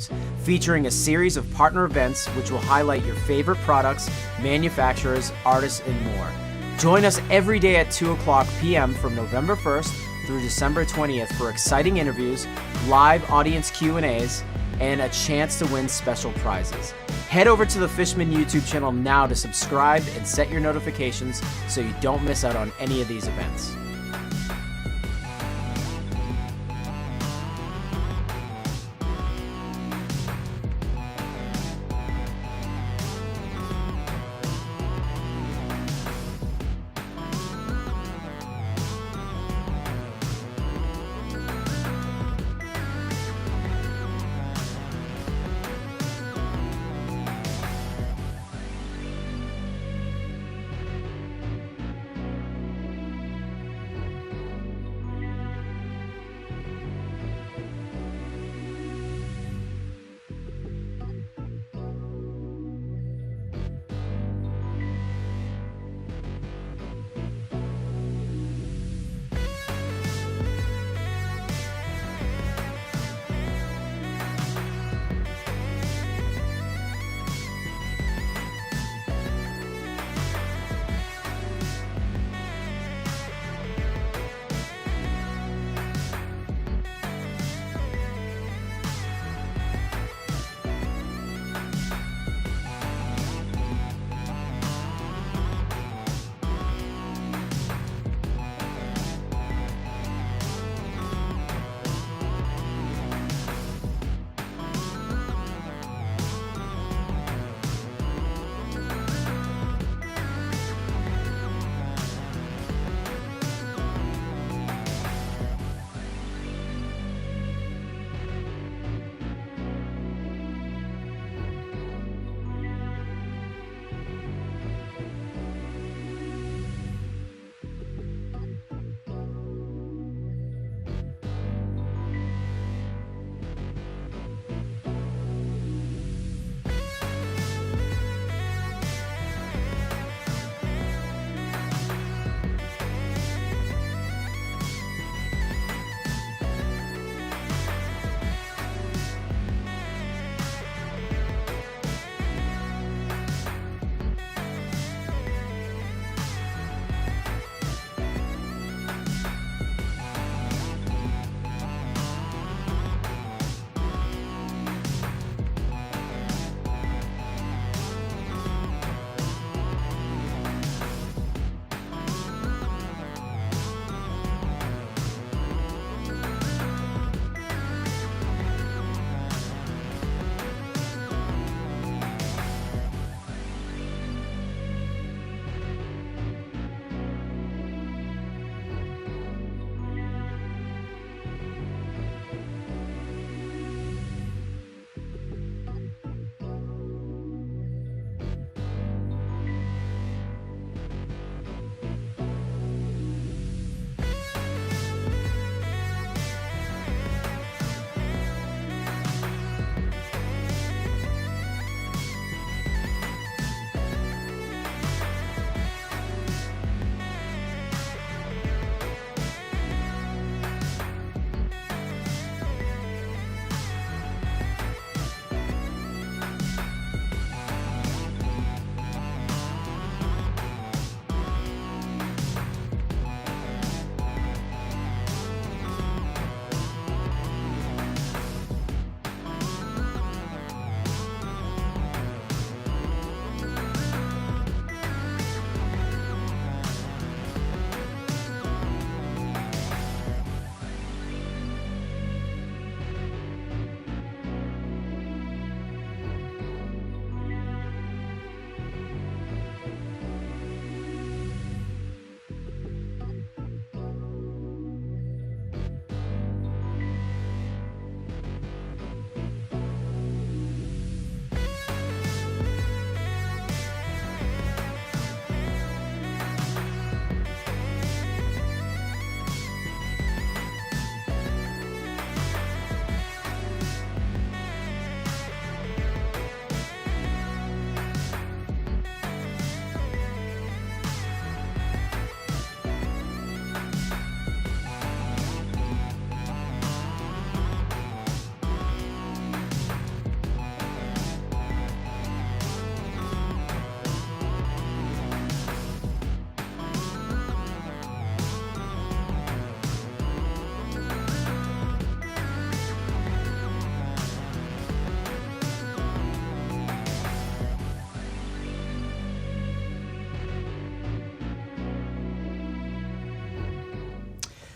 Games, featuring a series of partner events which will highlight your favorite products, manufacturers, artists, and more. Join us every day at 2:00 p.m. from November 1st through December 20th for exciting interviews, live audience Q&As, and a chance to win special prizes. Head over to the Fishman YouTube channel now to subscribe and set your notifications so you don't miss out on any of these events.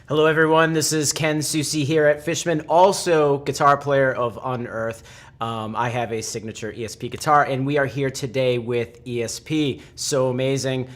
Hello, everyone. This is Ken Susi here at Fishman, also guitar player of Unearth. I have a signature ESP guitar, and we are here today with ESP. So amazing.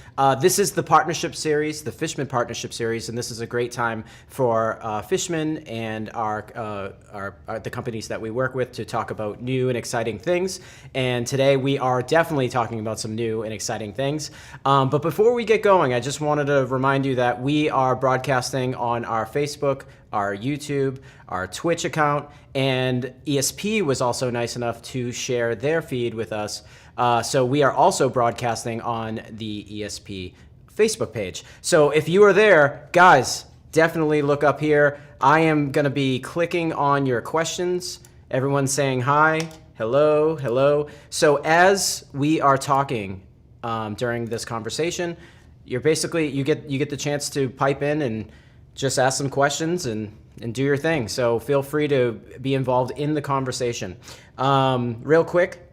This is the partnership series, the Fishman Partnership Series, and this is a great time for Fishman and the companies that we work with to talk about new and exciting things. And today we are definitely talking about some new and exciting things. But before we get going, I just wanted to remind you that we are broadcasting on our Facebook, our YouTube, our Twitch account, and ESP was also nice enough to share their feed with us. So we are also broadcasting on the ESP Facebook page. So if you are there, guys, definitely look up here. I am going to be clicking on your questions. Everyone's saying hi, hello, hello. So as we are talking during this conversation, you get the chance to pipe in and just ask some questions and do your thing. So feel free to be involved in the conversation. Real quick,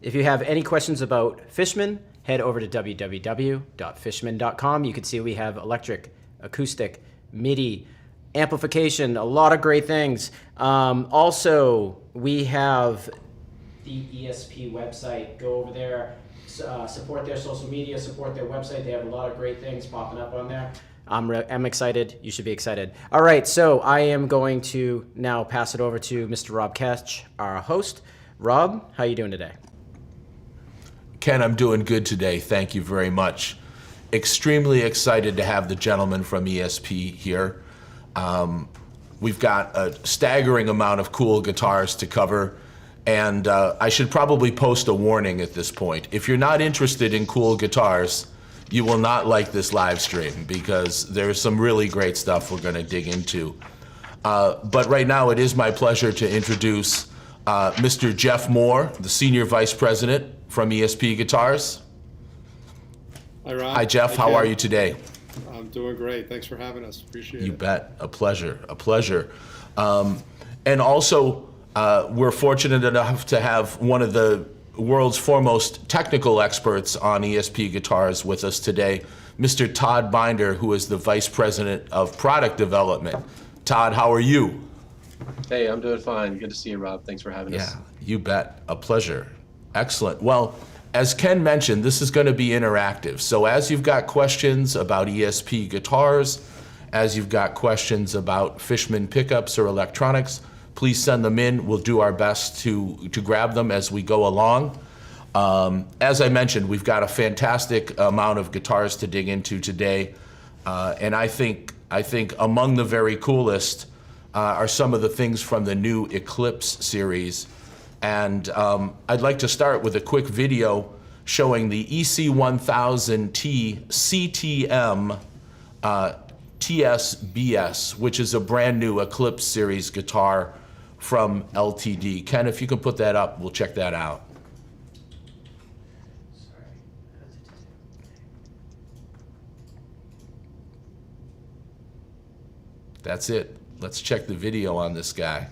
if you have any questions about Fishman, head over to www.fishman.com. You can see we have electric, acoustic, MIDI, amplification, a lot of great things. Also, we have the ESP website. Go over there, support their social media, support their website. They have a lot of great things popping up on there. I'm excited. You should be excited. All right, so I am going to now pass it over to Mr. Rob Ketch, our host. Rob, how are you doing today? Ken, I'm doing good today. Thank you very much. Extremely excited to have the gentleman from ESP here. We've got a staggering amount of cool guitars to cover, and I should probably post a warning at this point. If you're not interested in cool guitars, you will not like this live stream because there's some really great stuff we're going to dig into. But right now it is my pleasure to introduce Mr. Jeff Moore, the Senior Vice President from ESP Guitars. Hi, Rob. Hi, Jeff. How are you today? I'm doing great. Thanks for having us. Appreciate it. You bet. A pleasure. A pleasure. And also, we're fortunate enough to have one of the world's foremost technical experts on ESP guitars with us today, Mr. Todd Binder, who is the Vice President of Product Development. Todd, how are you? Hey, I'm doing fine. Good to see you, Rob. Thanks for having us. Yeah, you bet. A pleasure. Excellent. Well, as Ken mentioned, this is going to be interactive. So as you've got questions about ESP guitars, as you've got questions about Fishman pickups or electronics, please send them in. We'll do our best to grab them as we go along. As I mentioned, we've got a fantastic amount of guitars to dig into today. And I think among the very coolest are some of the things from the new Eclipse series. And I'd like to start with a quick video showing the EC-1000T CTM TSBS, which is a brand new Eclipse series guitar from LTD. Ken, if you can put that up, we'll check that out. That's it. Let's check the video on this guy.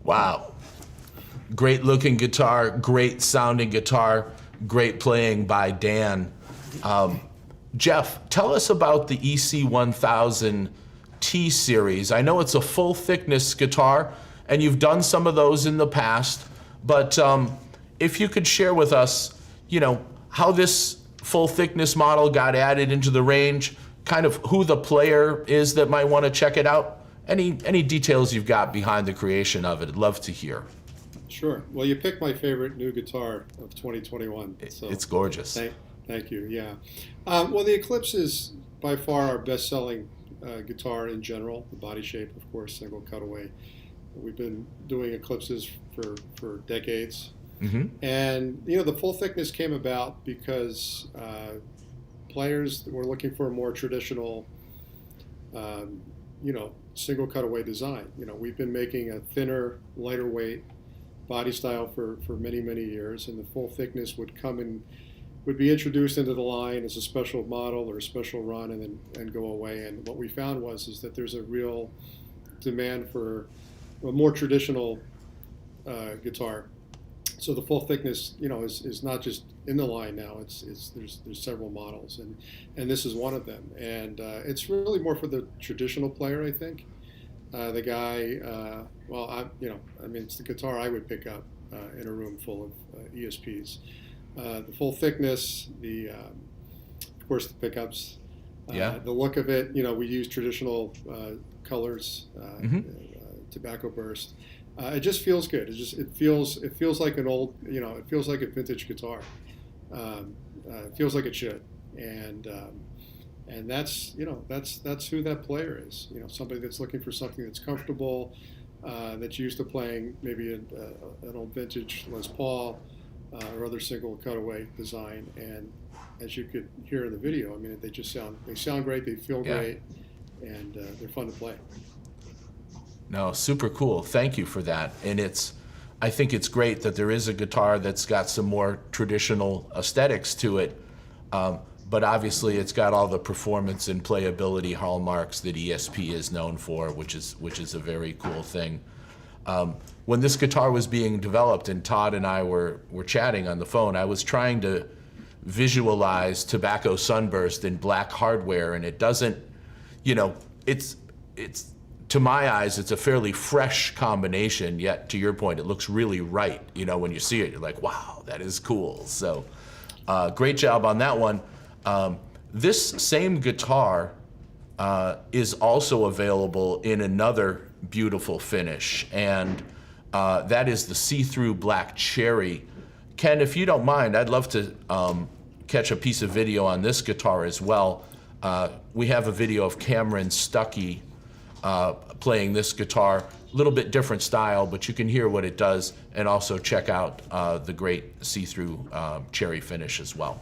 Wow. Great looking guitar, great sounding guitar, great playing by Dan. Jeff, tell us about the EC-1000T series. I know it's a full thickness guitar, and you've done some of those in the past, but if you could share with us, how this full thickness model got added into the range, kind of who the player is that might want to check it out. Any details you've got behind the creation of it, I'd love to hear. Sure. Well, you picked my favorite new guitar of 2021. So it's gorgeous. Thank you. Yeah. Well, the Eclipse is by far our best-selling guitar in general. The body shape, of course, single cutaway. We've been doing Eclipses for decades. Mm-hmm. And, the full thickness came about because players were looking for a more traditional, single cutaway design. We've been making a thinner, lighter weight body style for many, many years, and the full thickness would be introduced into the line as a special model or a special run and go away. And what we found is that there's a real demand for a more traditional guitar. So the full thickness, is not just in the line now. There's several models, and this is one of them. And it's really more for the traditional player, I think. The guy, it's the guitar I would pick up in a room full of ESPs. The full thickness, of course, the pickups, the look of it. We use traditional colors, tobacco burst. It just feels good. It feels like an old, it feels like a vintage guitar. It feels like it should, and that's who that player is. Somebody that's looking for something that's comfortable, that's used to playing maybe an old vintage Les Paul or other single cutaway design. And as you could hear in the video, they sound great, they feel great, and they're fun to play. No, super cool. Thank you for that. And I think it's great that there is a guitar that's got some more traditional aesthetics to it, but obviously it's got all the performance and playability hallmarks that ESP is known for, which is a very cool thing. When this guitar was being developed and Todd and I were chatting on the phone, I was trying to visualize tobacco sunburst in black hardware, and it doesn't, it's to my eyes, it's a fairly fresh combination, yet to your point, it looks really right. When you see it, you're like, wow, that is cool. So great job on that one. This same guitar is also available in another beautiful finish, and that is the see-through black cherry. Ken, if you don't mind, I'd love to catch a piece of video on this guitar as well. We have a video of Cameron Stuckey playing this guitar, a little bit different style, but you can hear what it does, and also check out the great see-through cherry finish as well.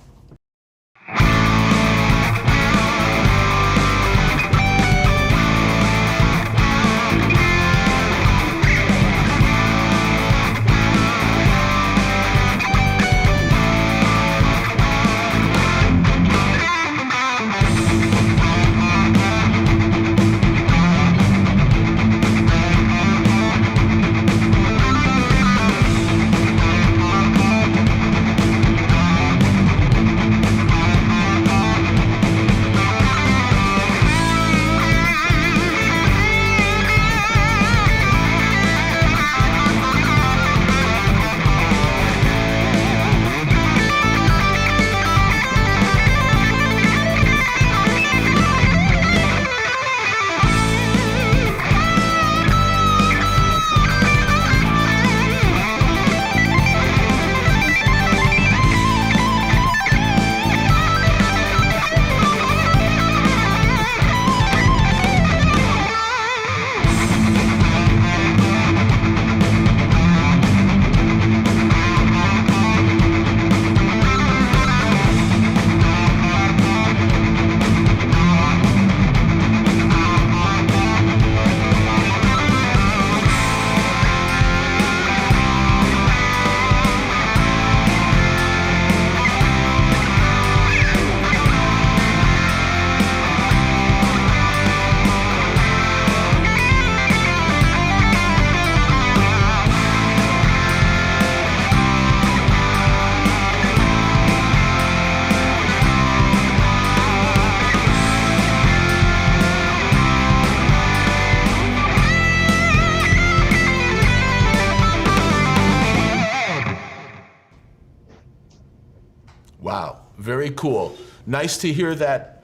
very cool. Nice to hear that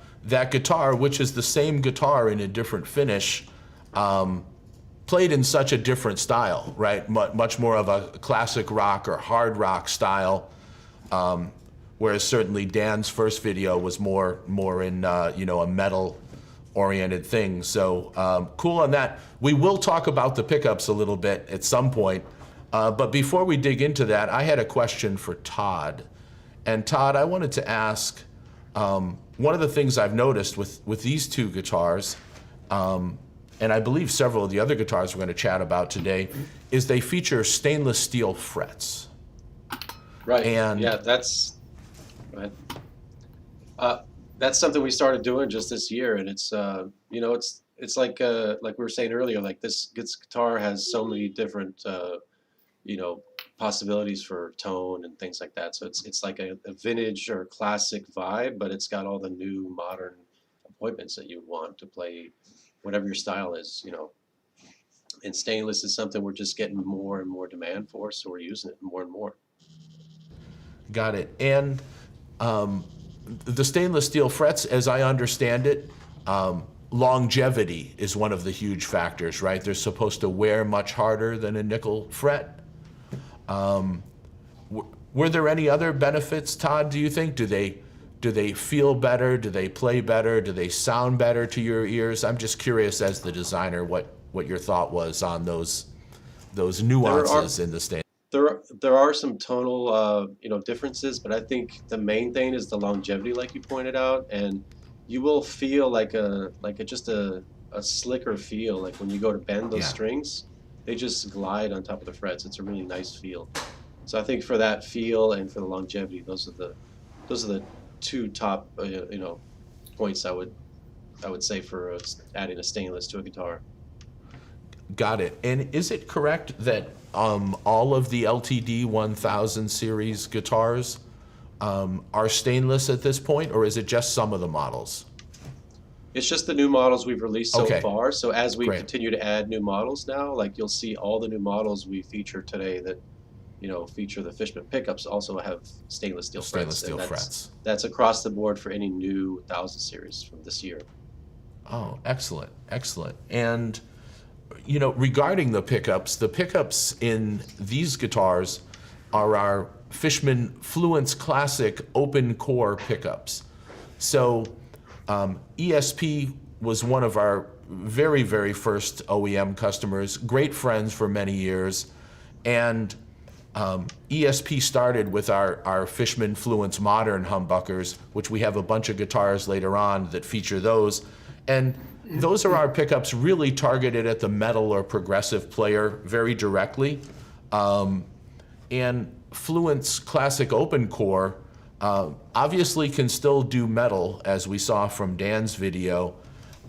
guitar, which is the same guitar in a different finish, played in such a different style, right? Much more of a classic rock or hard rock style, whereas certainly Dan's first video was more in a metal-oriented thing. So cool on that. We will talk about the pickups a little bit at some point, but before we dig into that, I had a question for Todd. And Todd, I wanted to ask, one of the things I've noticed with these two guitars, and I believe several of the other guitars we're going to chat about today, is they feature stainless steel frets. Right. And yeah, that's right. That's something we started doing just this year, and it's it's like we were saying earlier, like this guitar has so many different possibilities for tone and things like that. So it's like a vintage or classic vibe, but it's got all the new modern appointments that you want to play whatever your style is, And stainless is something we're just getting more and more demand for, so we're using it more and more. got it. And the stainless steel frets, as I understand it, longevity is one of the huge factors, right? They're supposed to wear much harder than a nickel fret. Were there any other benefits, Todd, do you think? Do they feel better? Do they play better? Do they sound better to your ears? I'm just curious as the designer what your thought was on those nuances in the stainless. There are some tonal differences, but I think the main thing is the longevity, like you pointed out, and you will feel like just a slicker feel. Like when you go to bend those strings, they just glide on top of the frets. It's a really nice feel. So I think for that feel and for the longevity, those are the two top points I would say for adding a stainless to a guitar. Got it. And is it correct that all of the LTD 1000 series guitars are stainless at this point, or is it just some of the models? It's just the new models we've released so Okay. far. So as we Great. continue to add new models now, like you'll see all the new models we feature today that feature the Fishman pickups also have stainless steel frets. Stainless steel And frets. That's across the board for any new 1000 series from this year. Oh, excellent, excellent. And regarding the pickups in these guitars are our Fishman Fluence Classic open core pickups. So ESP was one of our very, very first OEM customers, great friends for many years, and ESP started with our Fishman Fluence Modern humbuckers, which we have a bunch of guitars later on that feature those. And those are our pickups really targeted at the metal or progressive player very directly. And Fluence Classic Open Core obviously can still do metal, as we saw from Dan's video,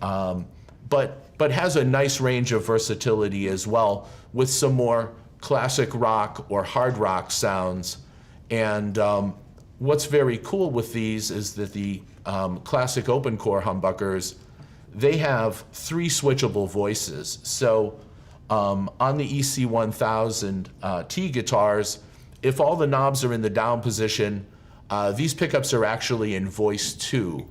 but has a nice range of versatility as well, with some more classic rock or hard rock sounds. And what's very cool with these is that the classic open core humbuckers, they have 3 switchable voices. So on the EC-1000T guitars, if all the knobs are in the down position, these pickups are actually in voice 2,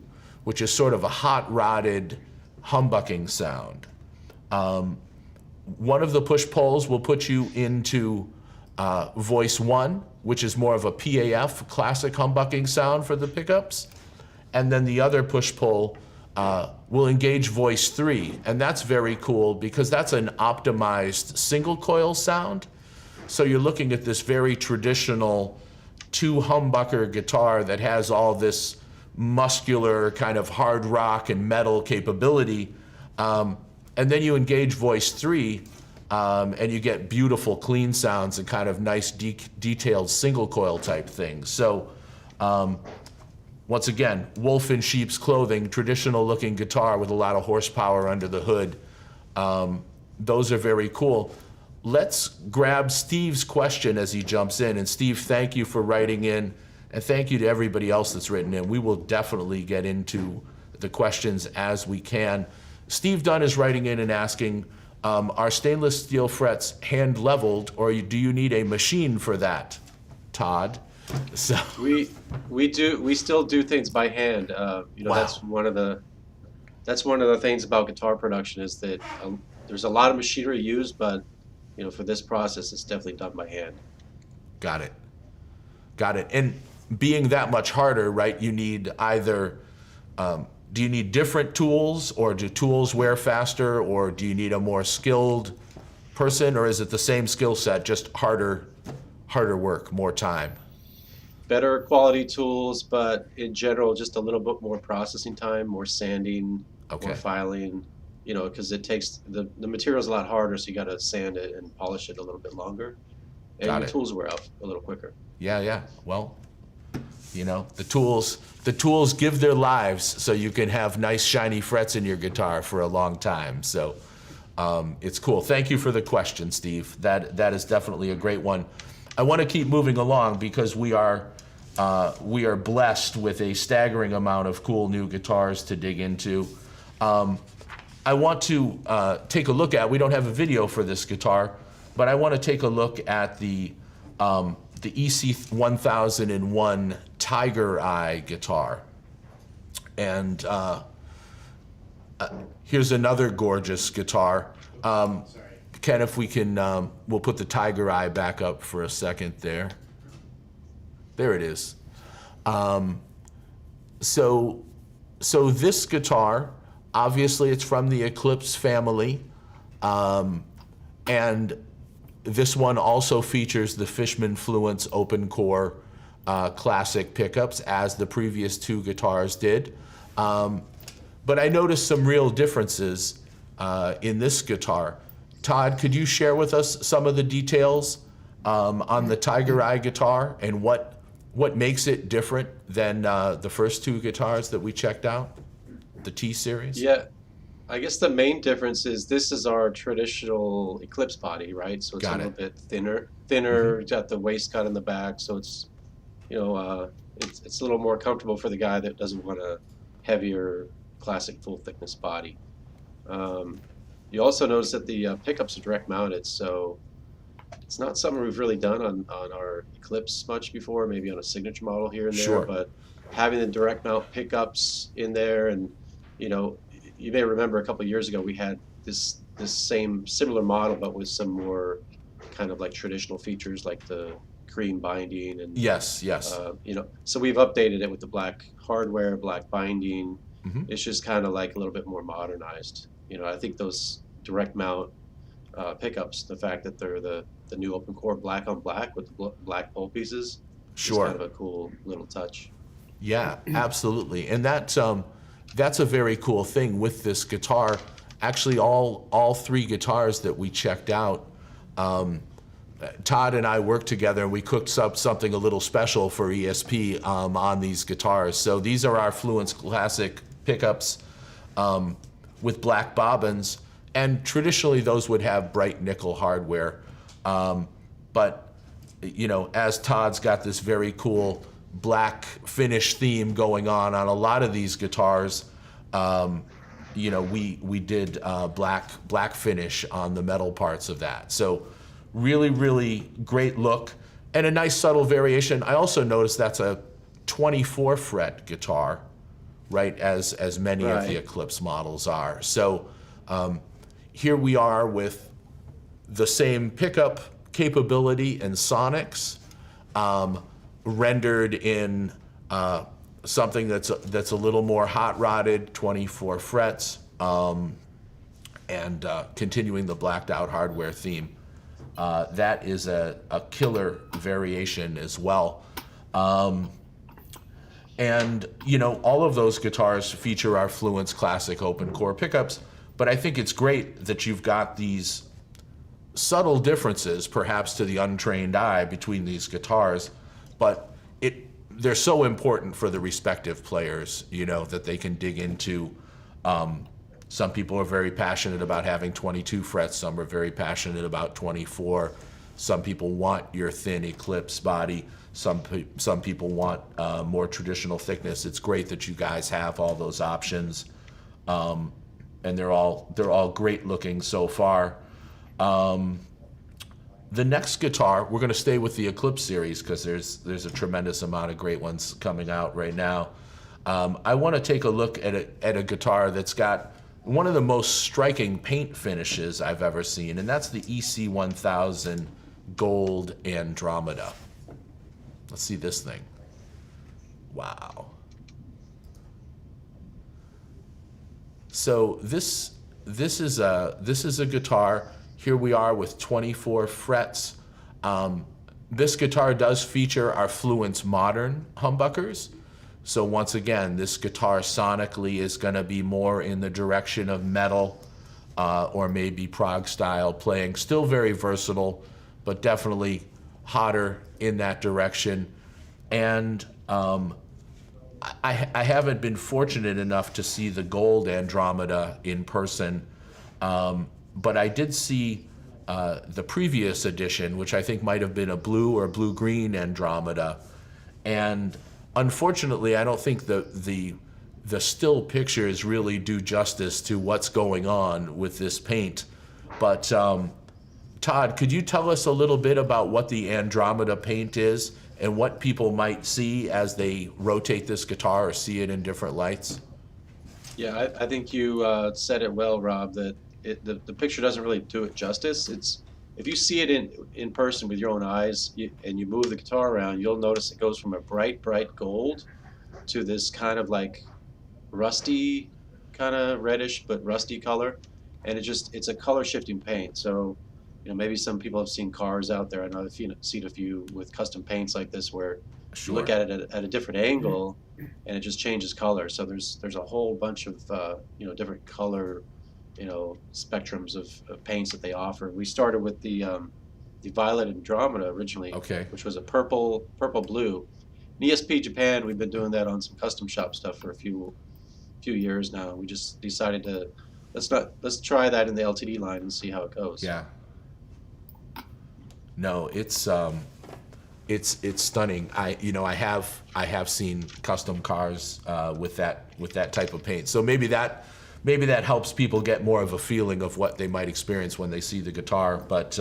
which is sort of a hot-rodded humbucking sound. One of the push-pulls will put you into voice 1, which is more of a PAF, classic humbucking sound for the pickups. And then the other push-pull will engage voice 3. And that's very cool because that's an optimized single coil sound. So you're looking at this very traditional 2-humbucker guitar that has all this muscular kind of hard rock and metal capability. And then you engage voice 3, and you get beautiful clean sounds and kind of nice detailed single coil type things. So once again, wolf in sheep's clothing, traditional looking guitar with a lot of horsepower under the hood. Those are very cool. Let's grab Steve's question as he jumps in. And Steve, thank you for writing in, and thank you to everybody else that's written in. We will definitely get into the questions as we can. Steve Dunn is writing in and asking, are stainless steel frets hand leveled, or do you need a machine for that, Todd? So We still do things by hand. Wow. That's one of the things about guitar production is that there's a lot of machinery used, but for this process, it's definitely done by hand. got it. Got it. And being that much harder, right? You need either do you need different tools, or do tools wear faster, or do you need a more skilled person, or is it the same skill set, just harder work, more time? Better quality tools, but in general, just a little bit more processing time, more sanding, Okay. more filing, because it takes the material's a lot harder, so you got to sand it and polish it a little bit longer. And Got your it. tools wear out a little quicker. Yeah. Well, the tools give their lives so you can have nice shiny frets in your guitar for a long time. So it's cool. Thank you for the question, Steve. That is definitely a great one. I want to keep moving along because we are blessed with a staggering amount of cool new guitars to dig into. I want to take a look at, we don't have a video for this guitar, but I want to take a look at the EC-1000 Tiger Eye guitar. And here's another gorgeous guitar. Ken, if we can, we'll put the Tiger Eye back up for a second there. There it is. So this guitar, obviously it's from the Eclipse family. And this one also features the Fishman Fluence open core classic pickups, as the previous two guitars did. But I noticed some real differences in this guitar. Todd, could you share with us some of the details on the Tiger Eye guitar and what makes it different than the first two guitars that we checked out, the T series? Yeah, I guess the main difference is this is our traditional Eclipse body, right? So it's a little bit thinner, got the waist cut in the back, so it's it's a little more comfortable for the guy that doesn't want a heavier classic full thickness body. You also notice that the pickups are direct mounted, so it's not something we've really done on our Eclipse much before, maybe on a signature model here and there, Sure. but having the direct mount pickups in there, and you may remember a couple of years ago we had this same similar model, but with some more kind of like traditional features like the cream binding and Yes. so we've updated it with the black hardware, black binding. Mhm. It's just kind of like a little bit more modernized. I think those direct mount pickups, the fact that they're the new open core black on black with the black pole pieces, Sure. is kind of a cool little touch. Yeah, absolutely. And that's a very cool thing with this guitar. Actually, all three guitars that we checked out, Todd and I worked together and we cooked up something a little special for ESP on these guitars. So these are our Fluence Classic pickups with black bobbins, and traditionally those would have bright nickel hardware. But as Todd's got this very cool black finish theme going on a lot of these guitars, we did black finish on the metal parts of that. So really, really great look and a nice subtle variation. I also noticed that's a 24 fret guitar, right, as many of the Eclipse models are. So here we are with the same pickup capability and sonics, rendered in something that's a little more hot rodded, 24 frets, and continuing the blacked out hardware theme. That is a killer variation as well. And all of those guitars feature our Fluence Classic open core pickups, but I think it's great that you've got these subtle differences, perhaps to the untrained eye, between these guitars, but they're so important for the respective players, that they can dig into. Some people are very passionate about having 22 frets, some are very passionate about 24. Some people want your thin Eclipse body, some people want more traditional thickness. It's great that you guys have all those options, and they're all great looking so far. The next guitar, we're going to stay with the Eclipse series because there's a tremendous amount of great ones coming out right now. I want to take a look at a guitar that's got one of the most striking paint finishes I've ever seen, and that's the EC-1000 Gold Andromeda. Let's see this thing. Wow. So this is a guitar. Here we are with 24 frets. This guitar does feature our Fluence Modern humbuckers. So once again, this guitar sonically is going to be more in the direction of metal or maybe prog style playing. Still very versatile, but definitely hotter in that direction. And I haven't been fortunate enough to see the Gold Andromeda in person, but I did see the previous edition, which I think might have been a blue or blue-green Andromeda. And unfortunately, I don't think the still pictures really do justice to what's going on with this paint. But Todd, could you tell us a little bit about what the Andromeda paint is and what people might see as they rotate this guitar or see it in different lights? Yeah, I think you said it well, Rob, that the picture doesn't really do it justice. It's if you see it in person with your own eyes and you move the guitar around, you'll notice it goes from a bright gold to this kind of like rusty, kind of reddish but rusty color. And it's a color shifting paint. So, maybe some people have seen cars out there. I know I've seen a few with custom paints like this where Sure. you look at it at a different angle and it just changes color. So there's a whole bunch of different color spectrums of paints that they offer. We started with the Violet Andromeda originally, Okay. which was a purple blue. In ESP Japan, we've been doing that on some custom shop stuff for a few years now. We just decided to let's try that in the LTD line and see how it goes. Yeah. No, it's stunning. I have seen custom cars with that type of paint. So maybe that helps people get more of a feeling of what they might experience when they see the guitar. But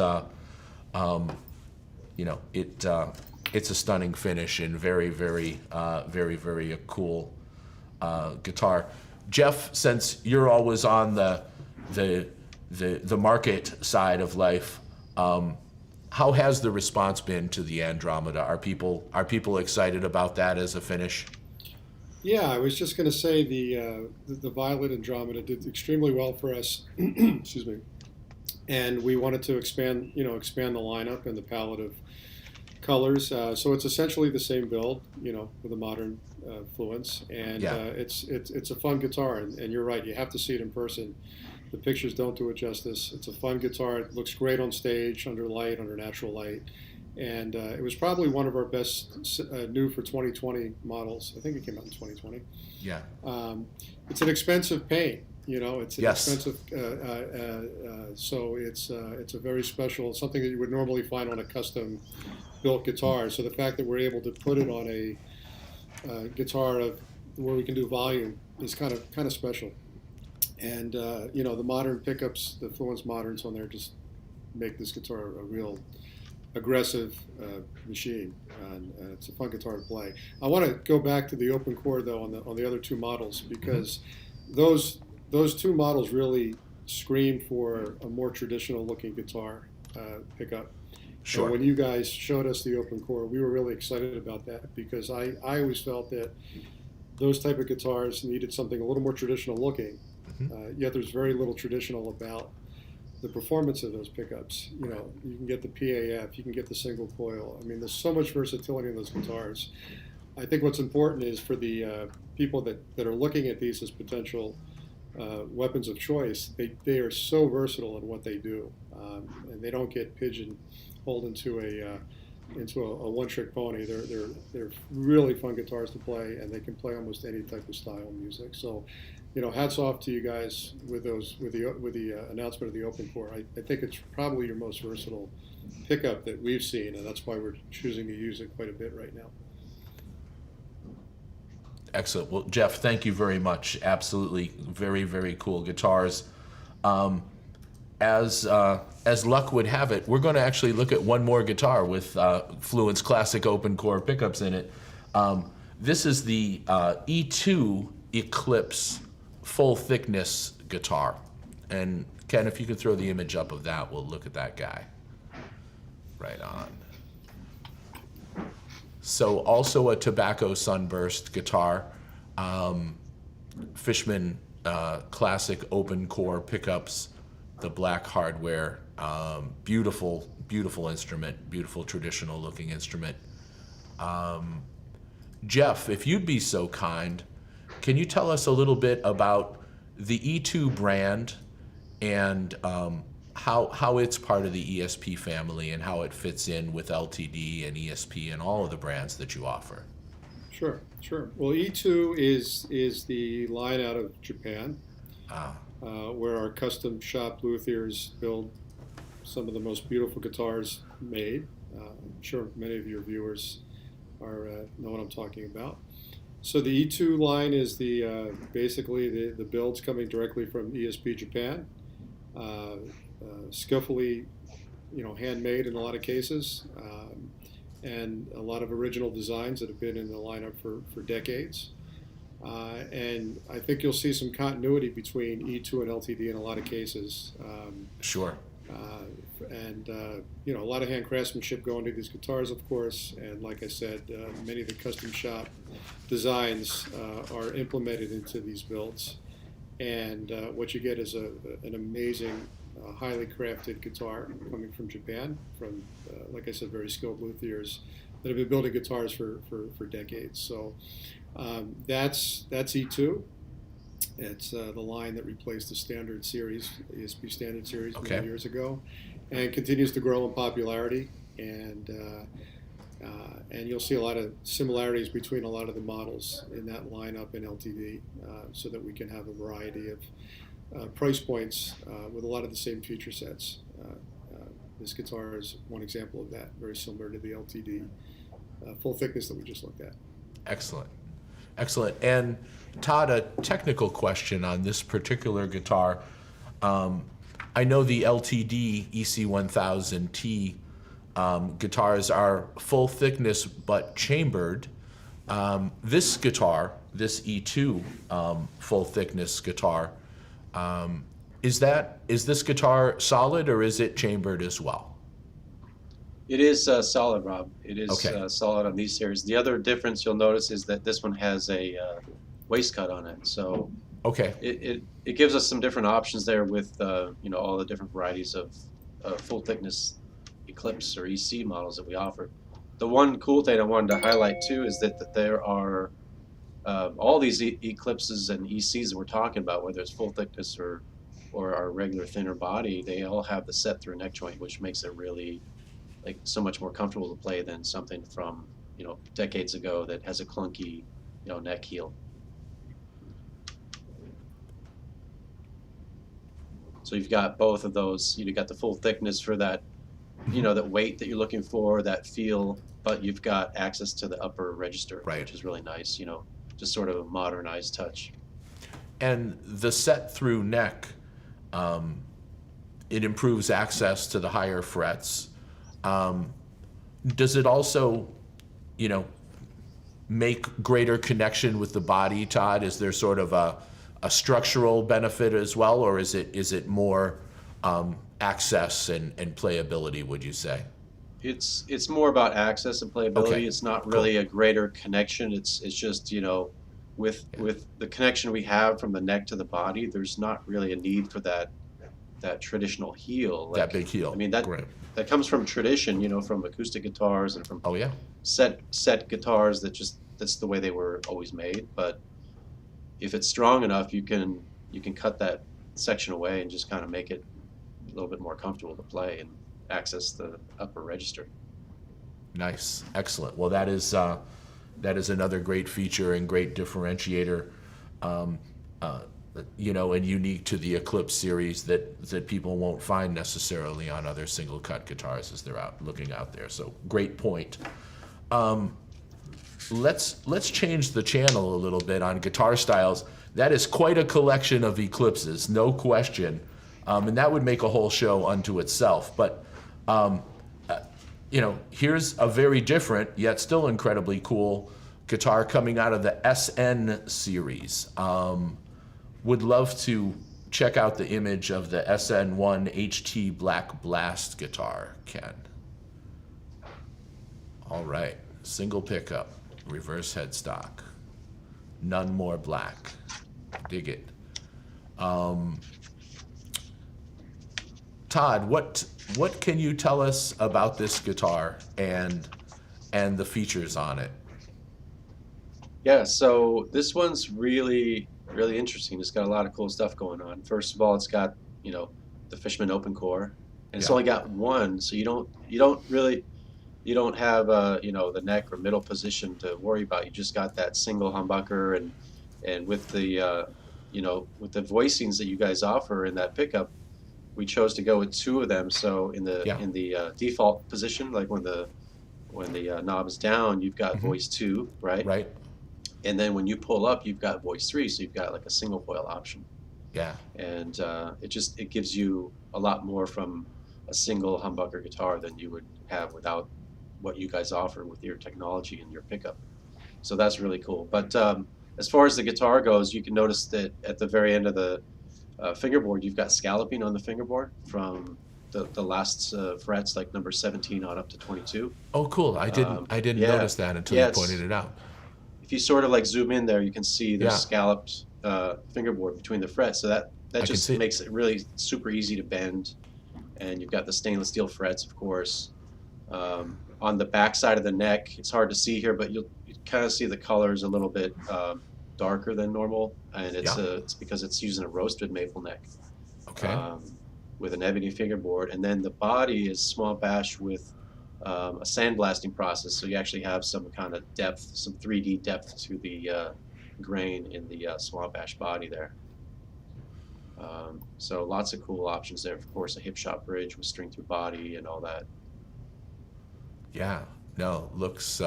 it's a stunning finish and very cool guitar. Jeff, since you're always on the market side of life, how has the response been to the Andromeda? Are people excited about that as a finish? Yeah, I was just going to say the Violet Andromeda did extremely well for us. Excuse me. And we wanted to expand the lineup and the palette of colors. So it's essentially the same build, with a modern Fluence, and Yeah. it's a fun guitar. And you're right, you have to see it in person. The pictures don't do it justice. It's a fun guitar. It looks great on stage, under natural light. And it was probably one of our best new for 2020 models. I think it came out in 2020. Yeah. It's an expensive paint. It's an Yes. expensive. So it's a very special, something that you would normally find on a custom built guitar. So the fact that we're able to put it on a guitar where we can do volume is kind of special. And the modern pickups, the Fluence Moderns on there, just make this guitar a real aggressive machine, and it's a fun guitar to play. I want to go back to the open chord though on the other two models, because those two models really scream for a more traditional looking guitar pickup. Sure. And when you guys showed us the open chord, we were really excited about that, because I always felt that those type of guitars needed something a little more traditional looking. Yet there's very little traditional about the performance of those pickups. You can get the PAF, you can get the single coil. I mean, there's so much versatility in those guitars. I think what's important is for the people that are looking at these as potential weapons of choice, they are so versatile in what they do, and they don't get pigeonholed into a one-trick pony. They're really fun guitars to play, and they can play almost any type of style music. So, hats off to you guys with the announcement of the open chord. I think it's probably your most versatile pickup that we've seen, and that's why we're choosing to use it quite a bit right now. Excellent. Well, Jeff, thank you very much. Absolutely, very cool guitars. as luck would have it, we're going to actually look at one more guitar with Fluent's classic open core pickups in it. This is the E2 Eclipse full thickness guitar. And Ken, if you could throw the image up of that, we'll look at that guy. Right on. So also a tobacco sunburst guitar. Fishman classic open core pickups, the black hardware. Beautiful, beautiful instrument, beautiful traditional looking instrument. Jeff, if you'd be so kind, can you tell us a little bit about the E2 brand and how it's part of the ESP family and how it fits in with LTD and ESP and all of the brands that you offer? Sure, sure. Well, E2 is the line out of Japan, where our custom shop luthiers build some of the most beautiful guitars made. I'm sure many of your viewers know what I'm talking about. So the E2 line is the basically the builds coming directly from ESP Japan, skillfully, handmade in a lot of cases, and a lot of original designs that have been in the lineup for decades. And I think you'll see some continuity between E2 and LTD in a lot of cases. Sure. A lot of hand craftsmanship going into these guitars, of course, and like I said, many of the custom shop designs are implemented into these builds, and what you get is an amazing, highly crafted guitar coming from Japan, from like I said, very skilled luthiers that have been building guitars for decades. So that's E2. It's the line that replaced the standard series, ESP standard series, many years ago, and continues to grow in popularity. And you'll see a lot of similarities between a lot of the models in that lineup in LTD, so that we can have a variety of price points with a lot of the same feature sets. This guitar is one example of that, very similar to the LTD full thickness that we just looked at. Excellent. Excellent. And Todd, a technical question on this particular guitar. I know the LTD EC-1000T guitars are full thickness but chambered. This guitar, this E2 full thickness guitar, is this guitar solid or is it chambered as well? It is solid, Rob. It is solid on these series. The other difference you'll notice is that this one has a waist cut on it. So it gives us some different options there with all the different varieties of full thickness Eclipse or EC models that we offer. The one cool thing I wanted to highlight too is that there are all these Eclipses and ECs that we're talking about, whether it's full thickness or our regular thinner body, they all have the set through neck joint, which makes it really so much more comfortable to play than something from decades ago that has a clunky neck heel. So you've got both of those. You've got the full thickness for that that weight that you're looking for, that feel, but you've got access to the upper register, which is really nice. Just sort of a modernized touch. And the set through neck, it improves access to the higher frets. Does it also, make greater connection with the body, Todd? Is there sort of a structural benefit as well, or is it more access and playability, would you say? It's more about access and playability. Okay. It's not really a greater connection. It's just with the connection we have from the neck to the body, there's not really a need for that traditional heel. That big heel. I mean that comes from tradition, from acoustic guitars and from set guitars that's the way they were always made. But if it's strong enough, you can cut that section away and just kind of make it a little bit more comfortable to play and access the upper register. Nice, excellent. Well, that is another great feature and great differentiator, and unique to the Eclipse series that people won't find necessarily on other single cut guitars as they're looking out there. So great point. Let's change the channel a little bit on guitar styles. That is quite a collection of Eclipses, no question. And that would make a whole show unto itself. But, here's a very different, yet still incredibly cool guitar coming out of the SN series. Would love to check out the image of the SN1 HT Black Blast guitar, Ken. All right, single pickup, reverse headstock, none more black. Dig it. Todd, what can you tell us about this guitar and the features on it? Yeah, so this one's really interesting. It's got a lot of cool stuff going on. First of all, it's got the Fishman open core, and it's only got one, so you don't have the neck or middle position to worry about. You just got that single humbucker, and with the with the voicings that you guys offer in that pickup, we chose to go with two of them. So in the default position, like when the knob is down, you've got voice 2, right? Right. And then when you pull up, you've got voice 3, so you've got like a single coil option. Yeah. And it gives you a lot more from a single humbucker guitar than you would have without what you guys offer with your technology and your pickup. So that's really cool. But as far as the guitar goes, you can notice that at the very end of the fingerboard, you've got scalloping on the fingerboard from the last frets, like number 17 on up to 22. Oh, cool. I didn't notice that until you pointed it out. If you sort of like zoom in there, you can see the scalloped fingerboard between the frets. So that just makes it really super easy to bend. And you've got the stainless steel frets, of course. On the back side of the neck, it's hard to see here, but you kind of see the colors a little bit darker than normal, and it's because it's using a roasted maple neck. Okay. With an ebony fingerboard, and then the body is small bash with a sandblasting process, so you actually have some kind of depth, some 3D depth to the grain in the small bash body there. So lots of cool options there. Of course, a hip shot bridge with string through body and all that. Yeah, no, looks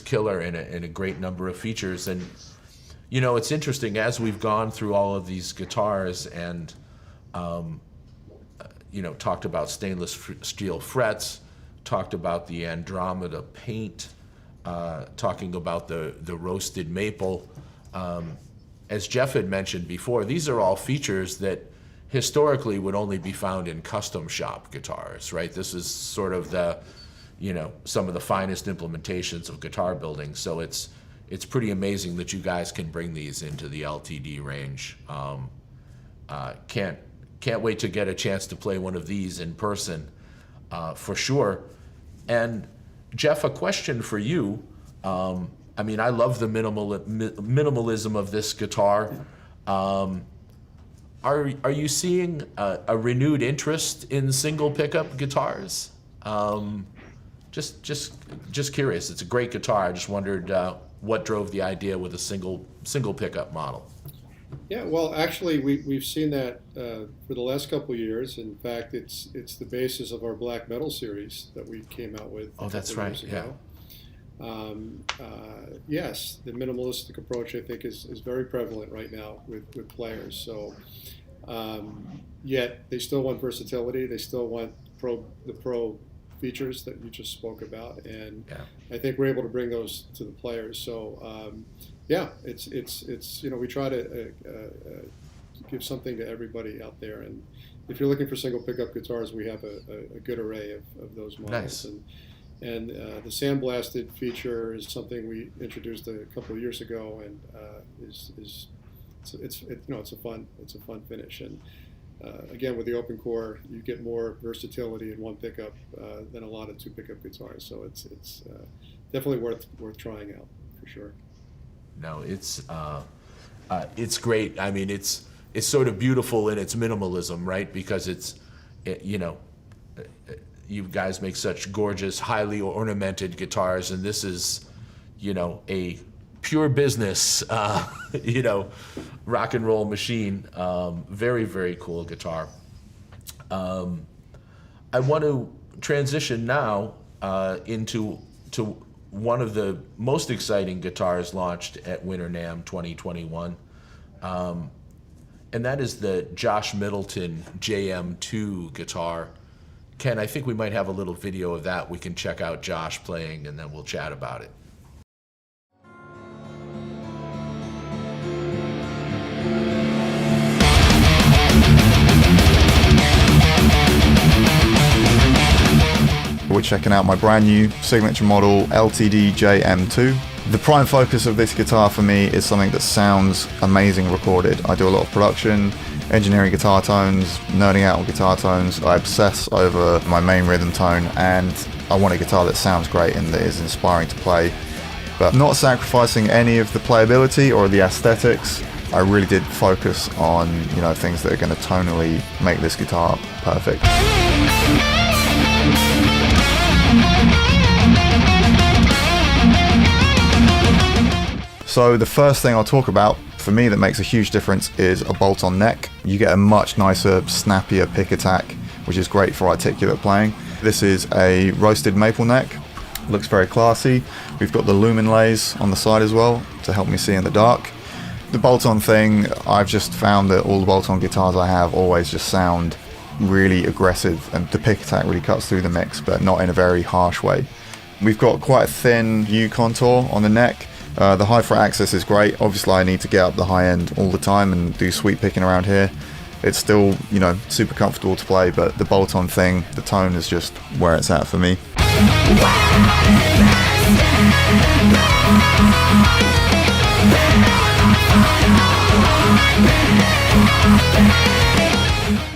killer in a great number of features. And it's interesting, as we've gone through all of these guitars and talked about stainless steel frets, talked about the Andromeda paint, talking about the roasted maple. As Jeff had mentioned before, these are all features that historically would only be found in custom shop guitars, right? This is sort of some of the finest implementations of guitar building. So it's pretty amazing that you guys can bring these into the LTD range. Can't wait to get a chance to play one of these in person, for sure. And Jeff, a question for you. I love the minimalism of this guitar. Are you seeing a renewed interest in single pickup guitars? Just curious. It's a great guitar. I just wondered what drove the idea with a single pickup model. Yeah, well, actually, we've seen that for the last couple of years. In fact, it's the basis of our black metal series that we came out with. Oh, that's right. Yeah. Yes, the minimalistic approach, I think, is very prevalent right now with players. So, yet they still want versatility. They still want the pro features that you just spoke about, and I think we're able to bring those to the players. So, it's we try to give something to everybody out there. And if you're looking for single pickup guitars, we have a good array of those models. Nice. And the sandblasted feature is something we introduced a couple of years ago, and it's a fun finish. And again, with the open core, you get more versatility in one pickup than a lot of two pickup guitars. So it's definitely worth trying out for sure. No, it's great. I mean, it's sort of beautiful in its minimalism, right? Because you guys make such gorgeous, highly ornamented guitars, and this is, a pure business, rock and roll machine. Very, very cool guitar. I want to transition now into one of the most exciting guitars launched at Winter NAMM 2021. and that is the Josh Middleton JM2 guitar. Ken, I think we might have a little video of that. We can check out Josh playing, and then we'll chat about it. We're checking out my brand new signature model LTD JM2. The prime focus of this guitar for me is something that sounds amazing recorded. I do a lot of production, engineering guitar tones, nerding out on guitar tones. I obsess over my main rhythm tone, and I want a guitar that sounds great and that is inspiring to play, but not sacrificing any of the playability or the aesthetics. I really did focus on, things that are going to tonally make this guitar perfect. So the first thing I'll talk about, for me, that makes a huge difference is a bolt-on neck. You get a much nicer, snappier pick attack, which is great for articulate playing. This is a roasted maple neck. Looks very classy. We've got the lumen lays on the side as well to help me see in the dark. The bolt-on thing, I've just found that all the bolt-on guitars I have always just sound really aggressive, and the pick attack really cuts through the mix, but not in a very harsh way. We've got quite a thin U contour on the neck. The high fret access is great. Obviously I need to get up the high end all the time and do sweep picking around here. It's still, super comfortable to play, but the bolt-on thing, the tone is just where it's at for me.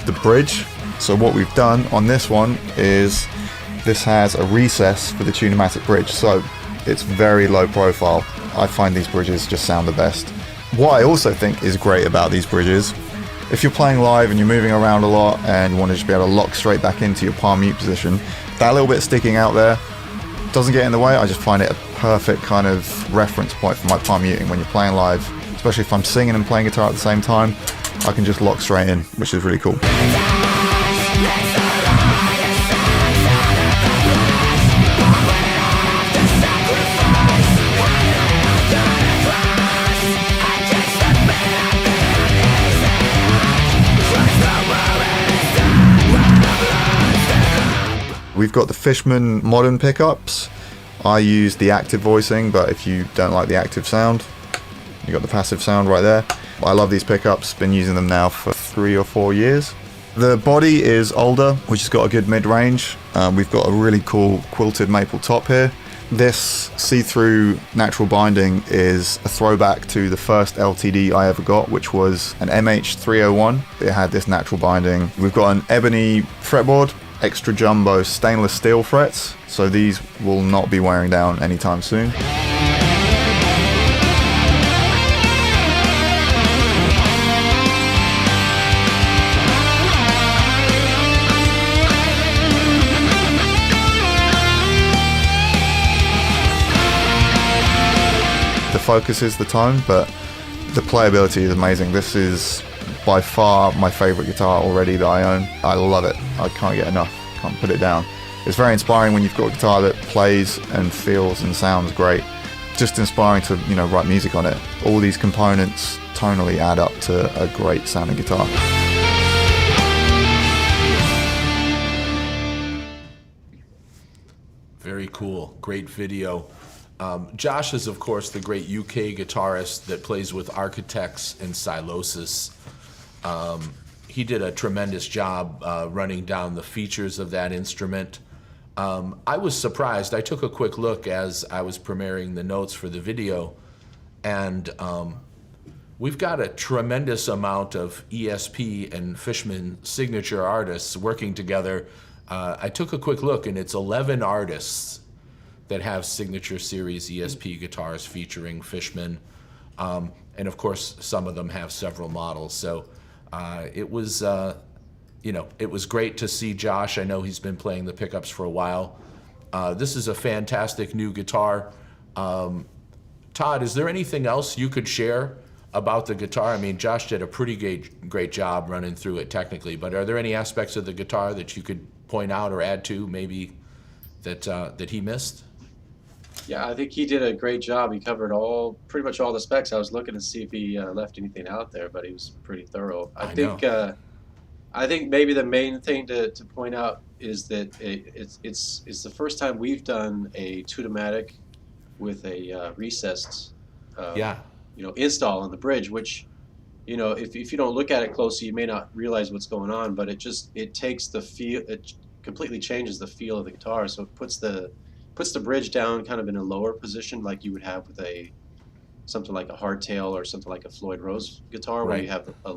The bridge. So what we've done on this one is this has a recess for the Tune-o-matic bridge, so it's very low profile. I find these bridges just sound the best. What I also think is great about these bridges, if you're playing live and you're moving around a lot and you want to just be able to lock straight back into your palm mute position, that little bit sticking out there doesn't get in the way. I just find it a perfect kind of reference point for my palm muting when you're playing live, especially if I'm singing and playing guitar at the same time. I can just lock straight in, which is really cool. We've got the Fishman modern pickups. I use the active voicing, but if you don't like the active sound, you got the passive sound right there. I love these pickups, been using them now for 3 or 4 years. The body is older, which has got a good mid-range. We've got a really cool quilted maple top here. This see-through natural binding is a throwback to the first LTD I ever got, which was an MH301. It had this natural binding. We've got an ebony fretboard, extra jumbo stainless steel frets, so these will not be wearing down anytime soon. The focus is the tone, but the playability is amazing. This is by far my favorite guitar already that I own. I love it. I can't get enough. Can't put it down. It's very inspiring when you've got a guitar that plays and feels and sounds great. Just inspiring to, write music on it. All these components tonally add up to a great sounding guitar. Very cool. Great video. Josh is, of course, the great UK guitarist that plays with Architects and Silosis. He did a tremendous job running down the features of that instrument. I was surprised. I took a quick look as I was premiering the notes for the video, and we've got a tremendous amount of ESP and Fishman signature artists working together. I took a quick look, and it's 11 artists that have signature series ESP guitars featuring Fishman. And of course, some of them have several models. So it was great to see Josh. I know he's been playing the pickups for a while. This is a fantastic new guitar. Todd, is there anything else you could share about the guitar? I mean, Josh did a pretty great job running through it technically, but are there any aspects of the guitar that you could point out or add to maybe that he missed? Yeah, I think he did a great job. He covered pretty much all the specs. I was looking to see if he left anything out there, but he was pretty thorough. I know. I think maybe the main thing to point out is that it's the first time we've done a two-tomatic with a recessed, Yeah, install on the bridge. Which, if you don't look at it closely, you may not realize what's going on. But it takes the feel. It completely changes the feel of the guitar. So it puts the bridge down kind of in a lower position, like you would have with something like a hardtail or something like a Floyd Rose guitar, where right. you have a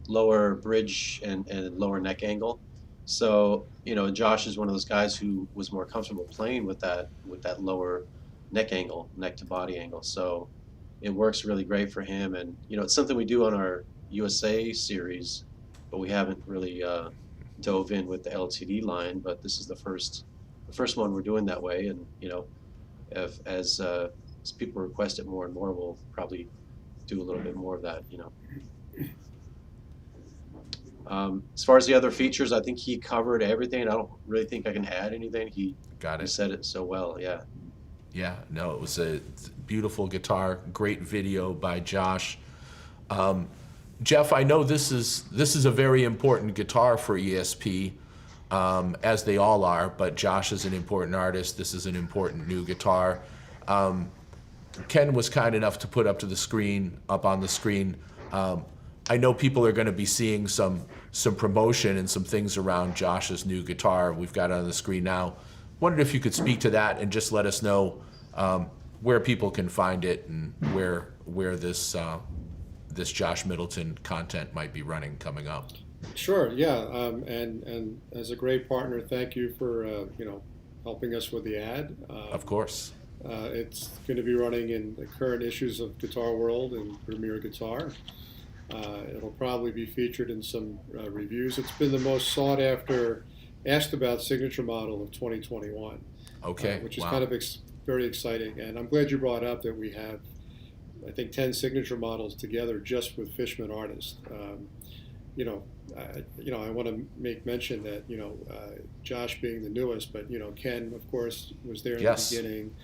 lower bridge and lower neck angle. So Josh is one of those guys who was more comfortable playing with that lower neck angle, neck to body angle. So it works really great for him, and it's something we do on our USA series, but we haven't really dove in with the LTD line. But this is the first one we're doing that way, and as people request it more and more, we'll probably do a little bit more of that. As far as the other features, I think he covered everything. I don't really think I can add anything. He said it so well. Yeah. Yeah, no, it was a beautiful guitar, great video by Josh. Jeff, I know this is a very important guitar for ESP, as they all are, but Josh is an important artist. This is an important new guitar. Ken was kind enough to put up on the screen. I know people are going to be seeing some promotion and some things around Josh's new guitar. We've got it on the screen now. Wondered if you could speak to that and just let us know where people can find it and where this Josh Middleton content might be running coming up. Sure, yeah, and as a great partner, thank you for helping us with the ad. Of course. It's going to be running in the current issues of Guitar World and Premier Guitar. It'll probably be featured in some reviews. It's been the most sought after, asked about signature model of 2021. Okay, which is wow. kind of very exciting. And I'm glad you brought up that we have, I think, 10 signature models together just with Fishman artists. I want to make mention that Josh being the newest, but Ken, of course, was there in Yes. the beginning.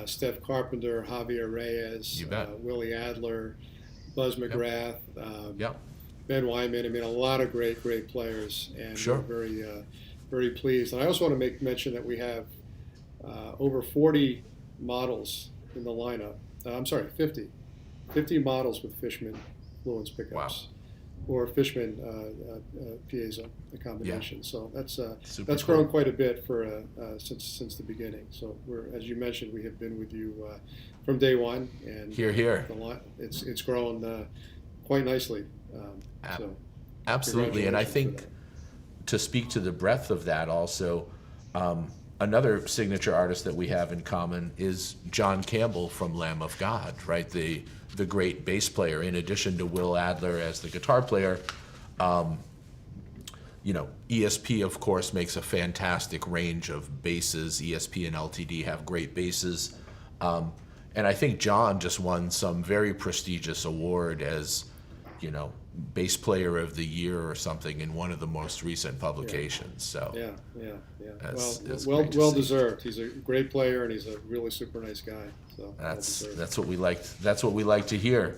Steph Carpenter, Javier Reyes, You bet. Willie Adler, Buzz McGrath, Yep. Ben Wyman. I mean, a lot of great players, and Sure. we're very pleased. And I also want to make mention that we have over 40 models in the lineup. I'm sorry, 50 models with Fishman Fluence pickups. Or Fishman piezo, the combination. Yeah. So that's Super grown cool. quite a bit for since the beginning. So as you mentioned, we have been with you from day one, and Here. It's grown quite nicely. So Absolutely, and I congratulations think for that. to speak to the breadth of that also, another signature artist that we have in common is John Campbell from Lamb of God, right? The great bass player, in addition to Will Adler as the guitar player. ESP, of course, makes a fantastic range of basses. ESP and LTD have great basses. And I think John just won some very prestigious award as, bass player of the year or something in one of the most recent publications. So Yeah. It's Well great to see. deserved. He's a great player, and he's a really super nice guy. So that's what we like. That's what we like to hear.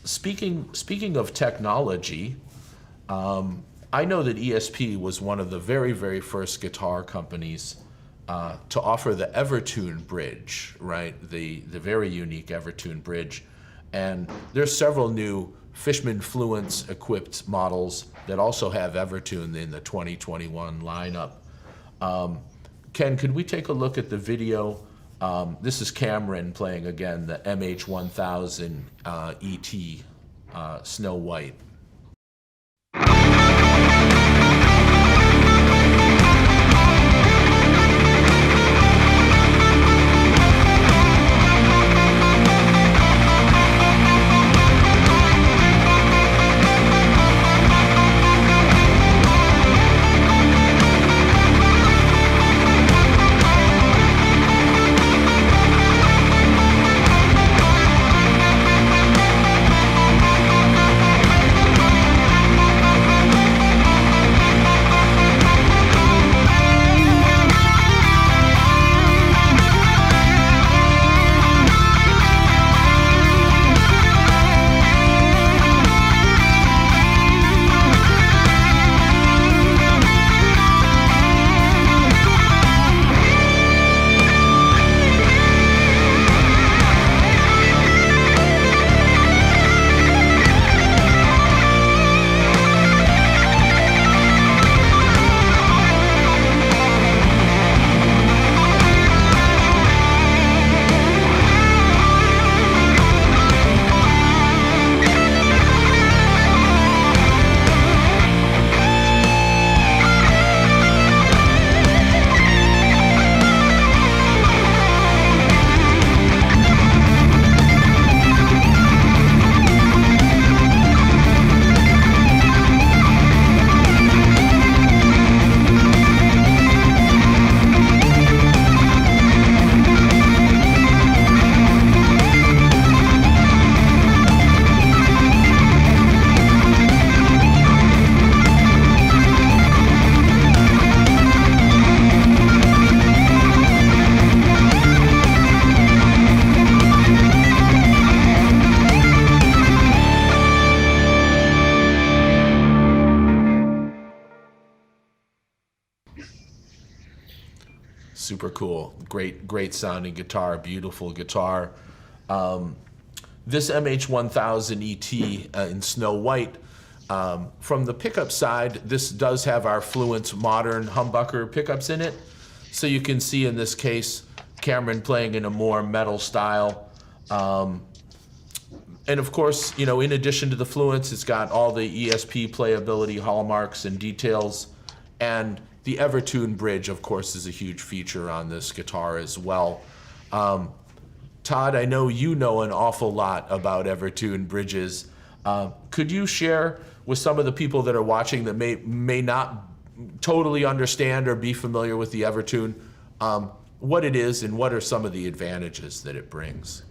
Speaking of technology, I know that ESP was one of the very, very first guitar companies to offer the Evertune bridge, right? The very unique Evertune bridge, and there's several new Fishman Fluence equipped models that also have Evertune in the 2021 lineup. Ken, could we take a look at the video? This is Cameron playing again the MH-1000 ET Snow White. super cool. Great sounding guitar, beautiful guitar. This MH-1000 ET in Snow White, from the pickup side, this does have our Fluence modern humbucker pickups in it. So you can see in this case, Cameron playing in a more metal style. And of course, you know, in addition to the Fluence, it's got all the ESP playability hallmarks and details. And the Evertune bridge, of course, is a huge feature on this guitar as well. Todd, I know you know an awful lot about Evertune bridges. Could you share with some of the people that are watching that may not totally understand or be familiar with the Evertune, what it is and what are some of the advantages that it brings?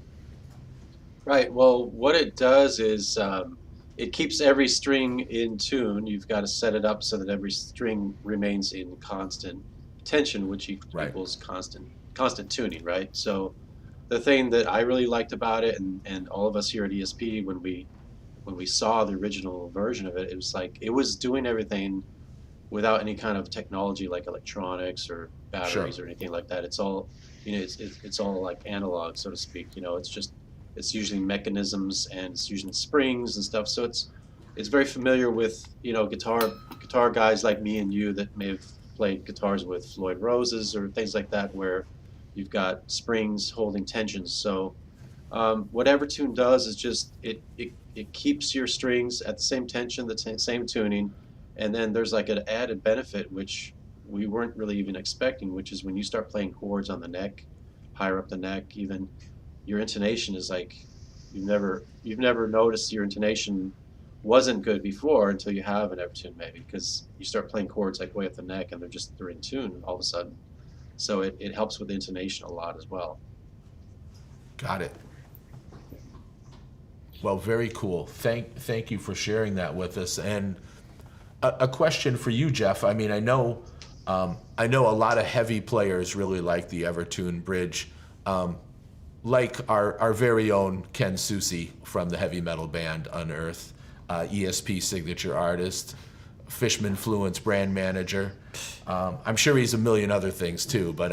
Right. Well, what it does is it keeps every string in tune. You've got to set it up so that every string remains in constant tension, which equals constant tuning, right? So the thing that I really liked about it, and all of us here at ESP, when we saw the original version of it, it was like it was doing everything without any kind of technology like electronics or batteries or anything like that. It's all, you know, it's all like analog, so to speak. You know, it's usually mechanisms and it's using springs and stuff. So it's very familiar with, you know, guitar guys like me and you that may have played guitars with Floyd Roses or things like that, where you've got springs holding tensions. So what Evertune does is just it keeps your strings at the same tension, the same tuning, and then there's like an added benefit which we weren't really even expecting, which is when you start playing chords on the neck, higher up the neck, even your intonation is like you've never noticed your intonation wasn't good before until you have an Evertune, maybe, because you start playing chords like way up the neck and they're in tune all of a sudden. So it helps with intonation a lot as well. Got it. Well, very cool. Thank you for sharing that with us. And a question for you, Jeff. I mean, I know a lot of heavy players really like the Evertune bridge, like our very own Ken Susi from the heavy metal band Unearth, ESP signature artist, Fishman Fluence brand manager. I'm sure he's a million other things too, but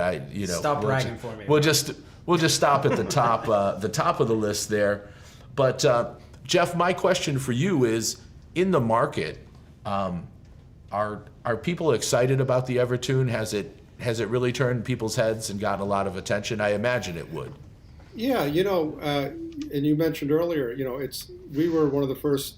stop bragging for me. We'll just stop at the top of the list there. But Jeff, my question for you is, in the market, are people excited about the Evertune? Has it really turned people's heads and gotten a lot of attention? I imagine it would. Yeah, you know, and you mentioned earlier, you know, we were one of the first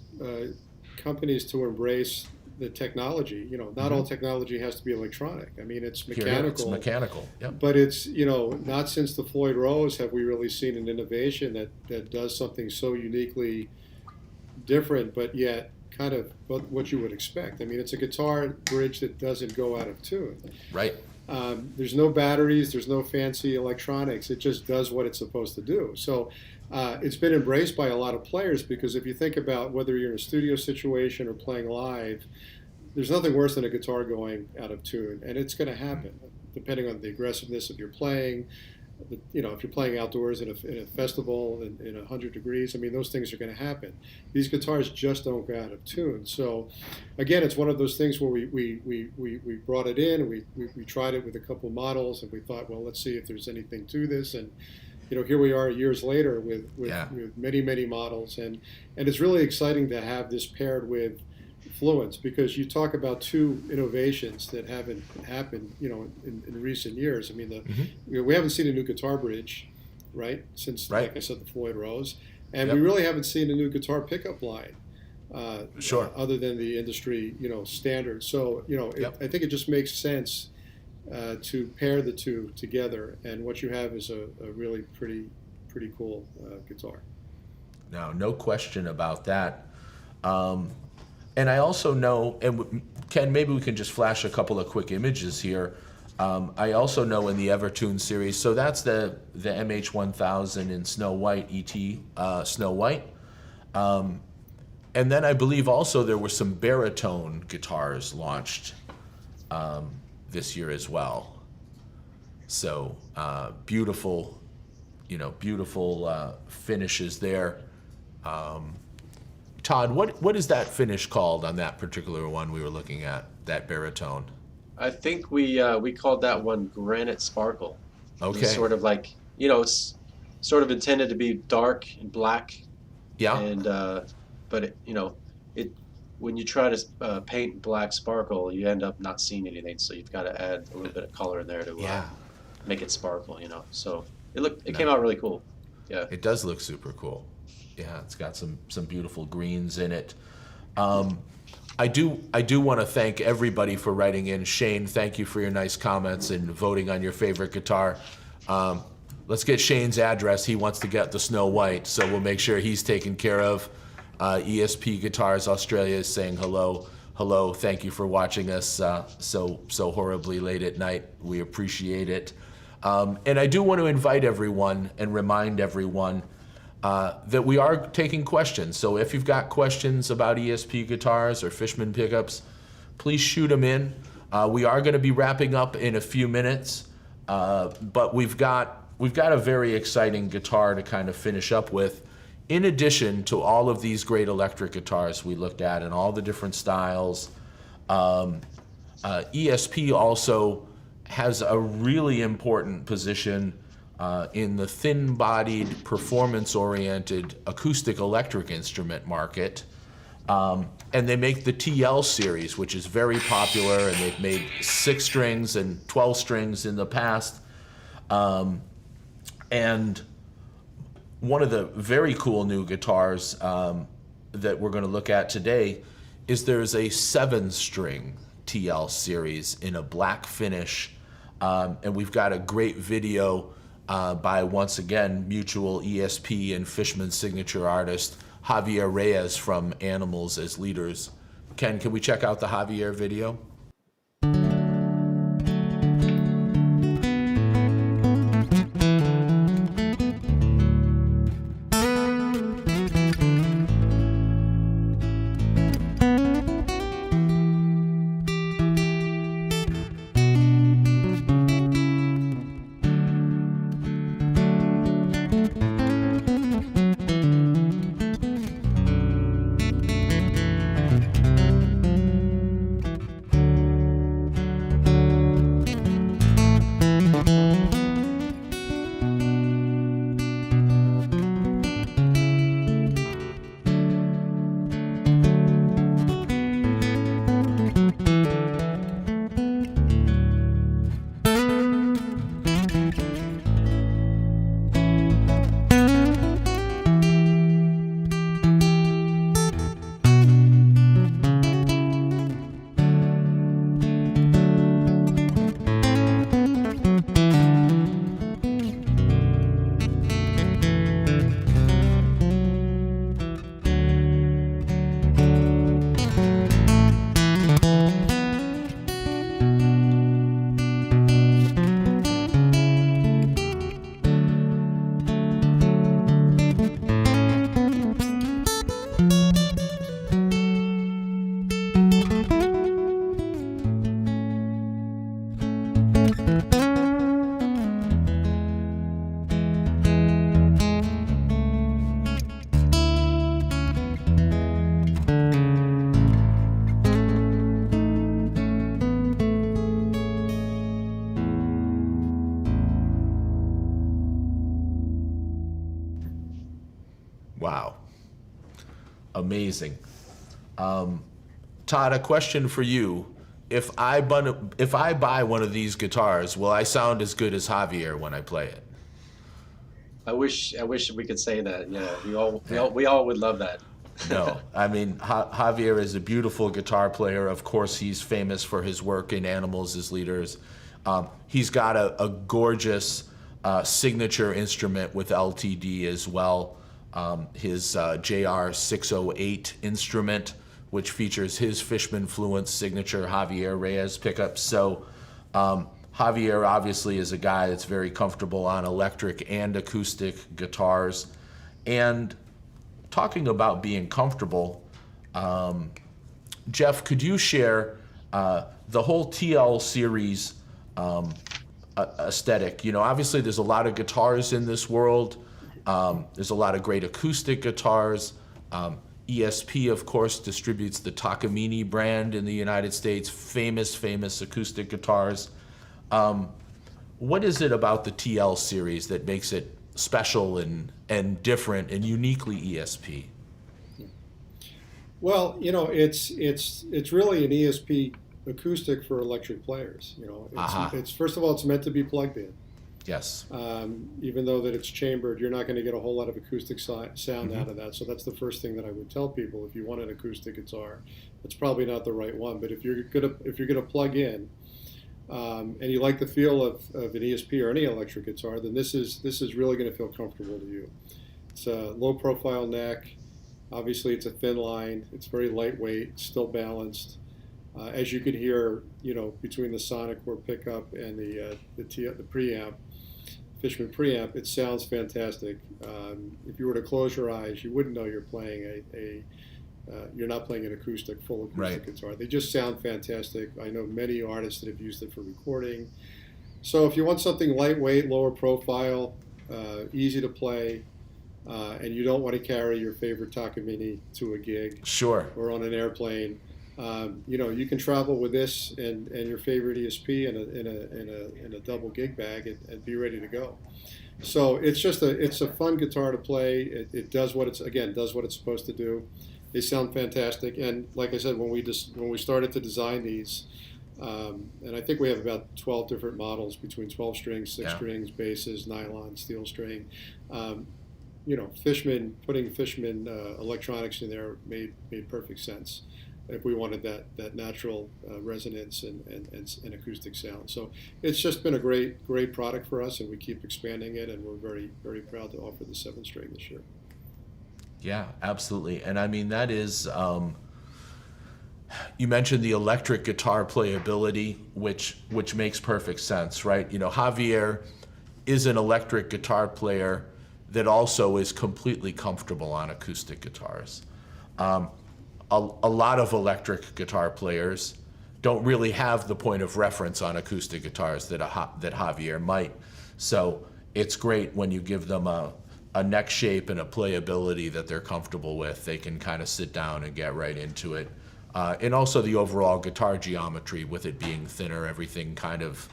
companies to embrace the technology. You know, not all technology has to be electronic. I mean, it's mechanical. It's mechanical. Yep. But it's, you know, not since the Floyd Rose have we really seen an innovation that does something so uniquely different, but yet kind of what you would expect. I mean, it's a guitar bridge that doesn't go out of tune. Right. There's no batteries, there's no fancy electronics. It just does what it's supposed to do. So it's been embraced by a lot of players, because if you think about whether you're in a studio situation or playing live, there's nothing worse than a guitar going out of tune, and it's going to happen depending on the aggressiveness of your playing. You know, if you're playing outdoors in a festival in 100 degrees, I mean, those things are going to happen. These guitars just don't go out of tune. So, again, it's one of those things where we brought it in, and we tried it with a couple models, and we thought, well, let's see if there's anything to this. And, you know, here we are years later with many models, and it's really exciting to have this paired with Fluence, because you talk about two innovations that haven't happened, you know, in recent years. I mean, you know, we haven't seen a new guitar bridge, right, since, like I said, the Floyd Rose, and we really haven't seen a new guitar pickup line, other than the industry, you know, standard. So, you know, I think it just makes sense to pair the two together, and what you have is a really pretty cool guitar. No question about that. And I also know, and Ken, maybe we can just flash a couple of quick images here. I also know in the Evertune series, so that's the MH-1000 in Snow White, ET Snow White. And then I believe also there were some baritone guitars launched this year as well. So beautiful finishes there. Todd, what is that finish called on that particular one we were looking at, that baritone? I think we called that one Granite Sparkle. It was Okay. sort of like, you know, it's sort of intended to be dark and black, Yeah. and but it, you know, it when you try to paint black sparkle, you end up not seeing anything. So you've got to add a little bit of color in there to Yeah. make it sparkle. You know, so it No. came out really cool. Yeah. It does look super cool. Yeah, it's got some beautiful greens in it. I do want to thank everybody for writing in. Shane, thank you for your nice comments and voting on your favorite guitar. Let's get Shane's address. He wants to get the Snow White, so we'll make sure he's taken care of. ESP Guitars Australia is saying hello. Hello, thank you for watching us so horribly late at night. We appreciate it. And I do want to invite everyone and remind everyone that we are taking questions. So if you've got questions about ESP guitars or Fishman pickups, please shoot them in. We are going to be wrapping up in a few minutes, but we've got a very exciting guitar to kind of finish up with. In addition to all of these great electric guitars we looked at and all the different styles, ESP also has a really important position in the thin-bodied, performance-oriented acoustic electric instrument market. And they make the TL series, which is very popular, and they've made 6 strings and 12 strings in the past. And one of the very cool new guitars that we're going to look at today is there's a 7-string TL series in a black finish. And we've got a great video by, once again, mutual ESP and Fishman signature artist Javier Reyes from Animals as Leaders. Ken, can we check out the Javier video? Wow. Amazing. Todd, a question for you. If I buy one of these guitars, will I sound as good as Javier when I play it? I wish we could say that. Yeah, we all would love that. No, I mean, Javier is a beautiful guitar player. Of course, he's famous for his work in Animals as Leaders. He's got a gorgeous signature instrument with LTD as well. His JR608 instrument, which features his Fishman Fluence signature Javier Reyes pickup. So Javier obviously is a guy that's very comfortable on electric and acoustic guitars. And talking about being comfortable, Jeff, could you share the whole TL series aesthetic? You know, obviously there's a lot of guitars in this world. There's a lot of great acoustic guitars. ESP, of course, distributes the Takamine brand in the United States, famous acoustic guitars. What is it about the TL series that makes it special and different and uniquely ESP? Well, you know, it's really an ESP acoustic for electric players. You know, it's first of all, it's meant to be plugged in. Yes. Even though that it's chambered, you're not going to get a whole lot of acoustic sound out of that. So that's the first thing that I would tell people. If you want an acoustic guitar, it's probably not the right one. But if you're gonna plug in, and you like the feel of an ESP or any electric guitar, then this is really going to feel comfortable to you. It's a low profile neck. Obviously, it's a thin line. It's very lightweight, still balanced. As you can hear, you know, between the sonic core pickup and the preamp, Fishman preamp, it sounds fantastic. If you were to close your eyes, you wouldn't know you're playing you're not playing an acoustic, full acoustic guitar. They just sound fantastic. I know many artists that have used it for recording. So if you want something lightweight, lower profile, easy to play, and you don't want to carry your favorite Takamine to a gig, sure, or on an airplane, you know, you can travel with this and your favorite ESP in a double gig bag and be ready to go. So it's a fun guitar to play. It does what it's supposed to do. They sound fantastic, and like I said, when we started to design these, and I think we have about 12 different models between 12 strings, 6 strings, basses, nylon, steel string. You know, putting Fishman electronics in there made perfect sense if we wanted that natural resonance and acoustic sound. So it's just been a great product for us, and we keep expanding it, and we're very, very proud to offer the 7-string this year. Yeah, absolutely. And I mean, that is, you mentioned the electric guitar playability, which makes perfect sense, right? You know, Javier is an electric guitar player that also is completely comfortable on acoustic guitars. A lot of electric guitar players don't really have the point of reference on acoustic guitars that Javier might. So it's great when you give them a neck shape and a playability that they're comfortable with. They can kind of sit down and get right into it. And also the overall guitar geometry, with it being thinner, everything kind of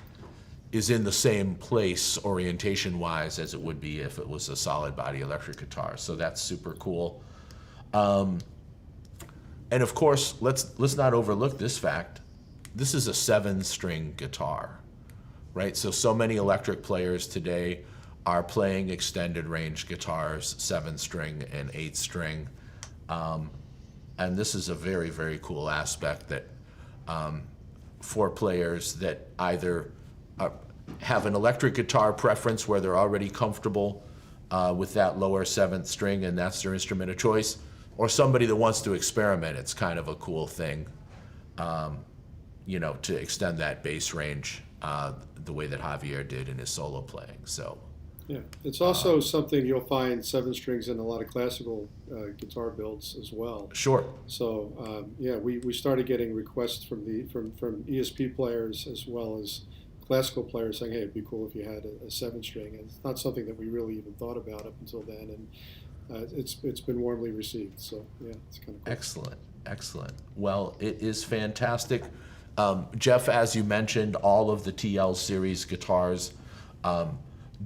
is in the same place orientation-wise as it would be if it was a solid body electric guitar. So that's super cool. And of course, let's not overlook this fact. This is a 7-string guitar, right? So many electric players today are playing extended range guitars, 7-string and 8-string. And this is a very, very cool aspect that for players that either have an electric guitar preference where they're already comfortable with that lower 7th string and that's their instrument of choice, or somebody that wants to experiment. It's kind of a cool thing, you know, to extend that bass range the way that Javier did in his solo playing. So yeah, it's also something you'll find 7 strings in a lot of classical guitar builds as well. Sure. So yeah, we started getting requests from ESP players as well as classical players saying, hey, it'd be cool if you had a 7-string. And it's not something that we really even thought about up until then, and it's been warmly received. So yeah, it's kind of cool. Excellent. Well, it is fantastic. Jeff, as you mentioned, all of the TL series guitars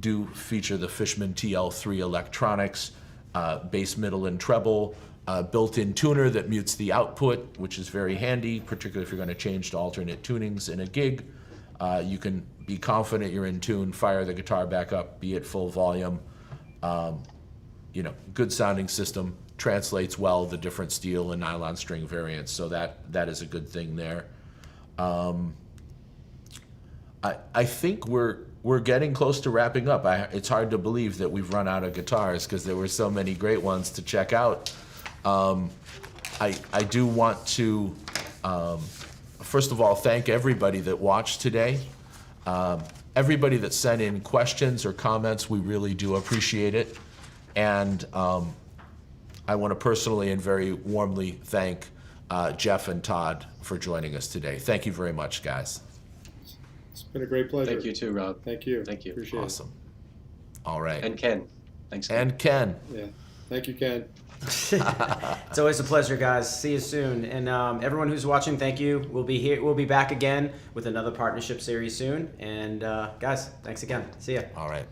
do feature the Fishman TL3 electronics, bass, middle, and treble, built-in tuner that mutes the output, which is very handy, particularly if you're going to change to alternate tunings in a gig. You can be confident you're in tune, fire the guitar back up, be at full volume. You know, good sounding system, translates well the different steel and nylon string variants, so that is a good thing there. I think we're getting close to wrapping up. It's hard to believe that we've run out of guitars because there were so many great ones to check out. I do want to, first of all, thank everybody that watched today. Everybody that sent in questions or comments, we really do appreciate it. And I want to personally and very warmly thank Jeff and Todd for joining us today. Thank you very much, guys. It's been a great pleasure. Thank you too, Rob. Thank you. Thank you. Appreciate Awesome. All right. And Ken. Thanks, Ken. And Ken. it. Yeah. Thank you, Ken. It's always a pleasure, guys. See you soon. And everyone who's watching, thank you. We'll be here. We'll be back again with another partnership series soon. And guys, thanks again. See ya. All right.